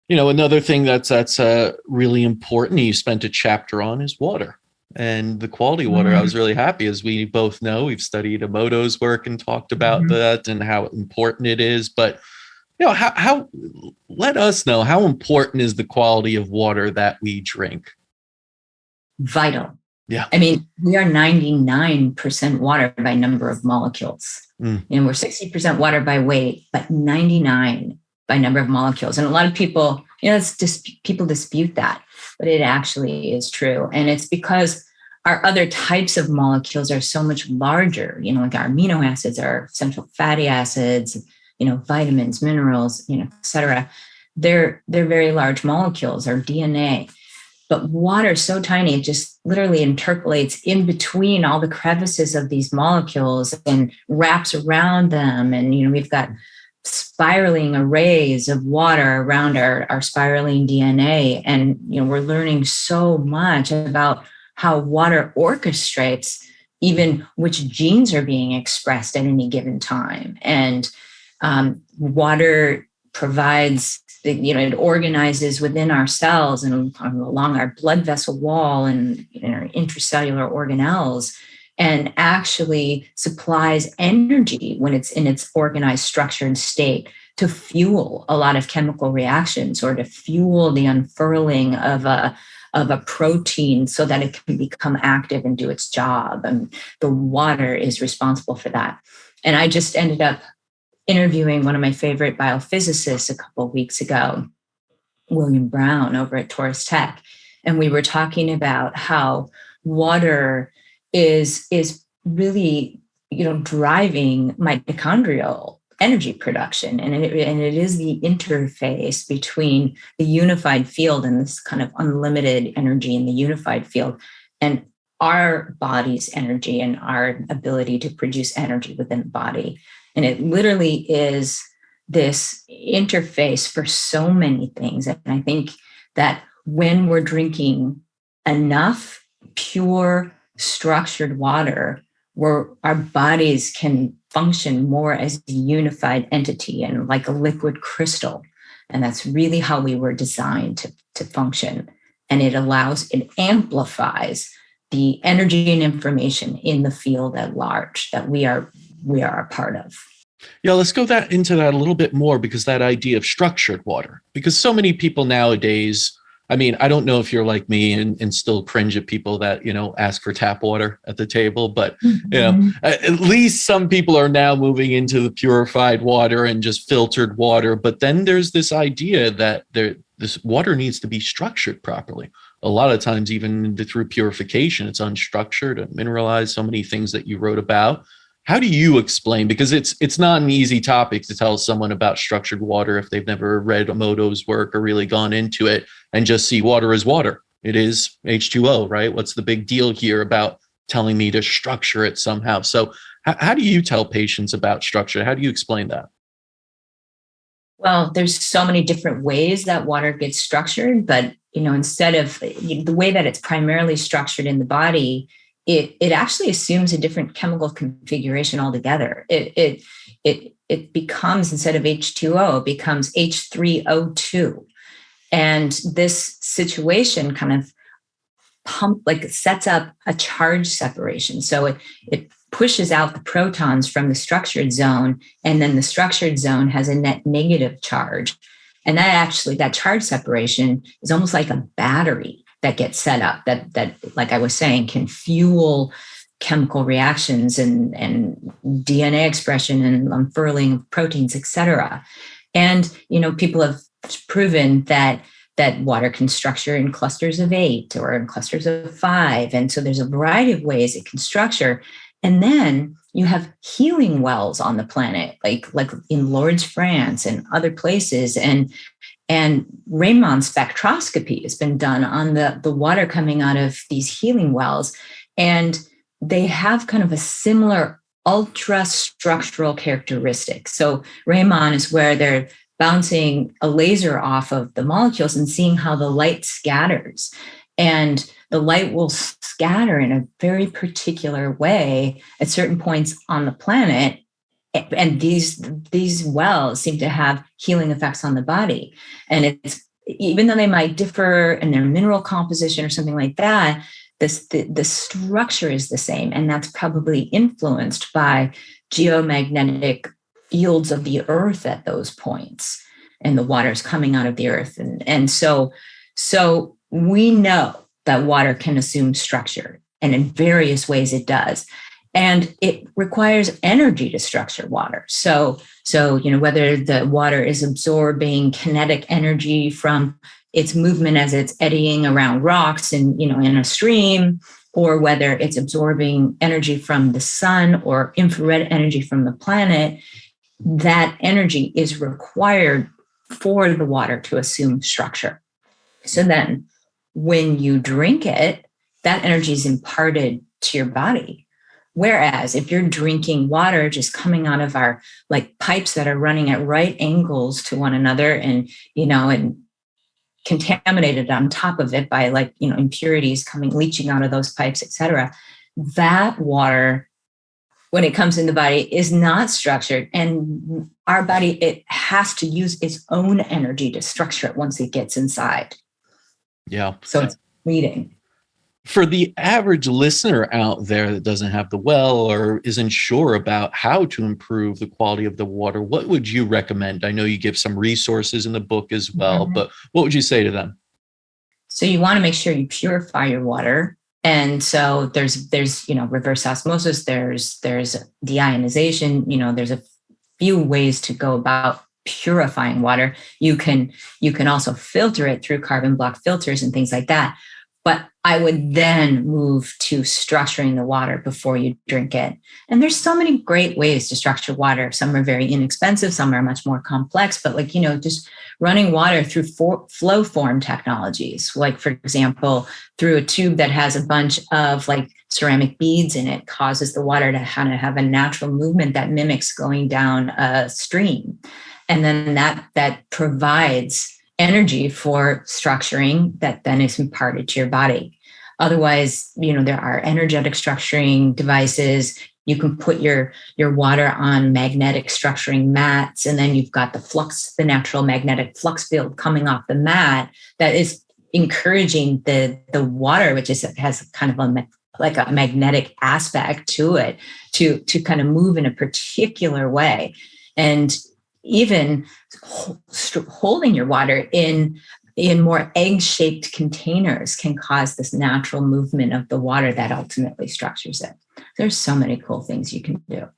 Another thing that's really important, you spent a chapter on, is water and the quality of water. I was really happy, as we both know, we've studied Emoto's work and talked about Mhm. that and how important it is. But how let us know, how important is the quality of water that we drink? Vital. Yeah. I mean, we are 99% water by number of molecules. Mm. We're 60% water by weight, but 99 by number of molecules. And a lot of people, it's just people dispute that, but it actually is true. And it's because our other types of molecules are so much larger, like our amino acids, our essential fatty acids, vitamins, minerals, et cetera. They're very large molecules, our DNA. But water is so tiny, it just literally interpolates in between all the crevices of these molecules and wraps around them. And, we've got spiraling arrays of water around our spiraling DNA. And, we're learning so much about how water orchestrates even which genes are being expressed at any given time. And water provides, it organizes within our cells and along our blood vessel wall and in our intracellular organelles, and actually supplies energy when it's in its organized, structured state to fuel a lot of chemical reactions or to fuel the unfurling of a protein so that it can become active and do its job. And the water is responsible for that. And I just ended up interviewing one of my favorite biophysicists a couple of weeks ago, William Brown, over at Taurus Tech. And we were talking about how water is really, driving mitochondrial energy production. And it is the interface between the unified field and this kind of unlimited energy in the unified field and our body's energy and our ability to produce energy within the body. And it literally is this interface for so many things. And I think that when we're drinking enough pure, structured water, where our bodies can function more as a unified entity and like a liquid crystal. And that's really how we were designed to function. And it amplifies the energy and information in the field at large that we are a part of. Yeah, let's go into that a little bit more, because that idea of structured water, because so many people nowadays, I mean, I don't know if you're like me and still cringe at people that, ask for tap water at the table, but, at least some people are now moving into the purified water and just filtered water. But then there's this idea that this water needs to be structured properly. A lot of times, even through purification, it's unstructured and mineralized, so many things that you wrote about. How do you explain? Because it's not an easy topic to tell someone about structured water if they've never read Emoto's work or really gone into it and just see water as water. It is H2O, right? What's the big deal here about telling me to structure it somehow? So how do you tell patients about structure? How do you explain that? Well, there's so many different ways that water gets structured, but instead of the way that it's primarily structured in the body, it actually assumes a different chemical configuration altogether. It becomes, instead of H2O, it becomes H3O2. And this situation kind of sets up a charge separation. So it pushes out the protons from the structured zone, and then the structured zone has a net negative charge. And that charge separation is almost like a battery that gets set up that, like I was saying, can fuel chemical reactions and DNA expression and unfurling of proteins, et cetera. And, people have proven that water can structure in clusters of 8 or in clusters of 5. And so there's a variety of ways it can structure. And then you have healing wells on the planet, like in Lourdes, France and other places. And Raman spectroscopy has been done on the water coming out of these healing wells. And they have kind of a similar ultra structural characteristic. So Raman is where they're bouncing a laser off of the molecules and seeing how the light scatters. And the light will scatter in a very particular way at certain points on the planet. And these wells seem to have healing effects on the body. And even though they might differ in their mineral composition or something like that, the structure is the same. And that's probably influenced by geomagnetic fields of the earth at those points, and the water is coming out of the earth. And so we know that water can assume structure, and in various ways it does. And it requires energy to structure water. So whether the water is absorbing kinetic energy from its movement as it's eddying around rocks and, in a stream, or whether it's absorbing energy from the sun or infrared energy from the planet, that energy is required for the water to assume structure. So then when you drink it, that energy is imparted to your body. Whereas if you're drinking water just coming out of our pipes that are running at right angles to one another, and contaminated on top of it by impurities leaching out of those pipes, etc., that water, when it comes in the body, is not structured. And our body, it has to use its own energy to structure it once it gets inside. Yeah. So it's bleeding. For the average listener out there that doesn't have the well or isn't sure about how to improve the quality of the water, what would you recommend? I know you give some resources in the book as well, but what would you say to them? So you want to make sure you purify your water. And so there's reverse osmosis, there's deionization, there's a few ways to go about purifying water. You can also filter it through carbon block filters and things like that. But I would then move to structuring the water before you drink it. And there's so many great ways to structure water. Some are very inexpensive, some are much more complex, but just running water through flow form technologies, for example, through a tube that has a bunch of ceramic beads in it, causes the water to kind of have a natural movement that mimics going down a stream. And then that provides energy for structuring that then is imparted to your body. Otherwise, there are energetic structuring devices. You can put your water on magnetic structuring mats, and then you've got the natural magnetic flux field coming off the mat that is encouraging the water, which has kind of a magnetic aspect to it, to kind of move in a particular way. And even holding your water in more egg-shaped containers can cause this natural movement of the water that ultimately structures it. There's so many cool things you can do.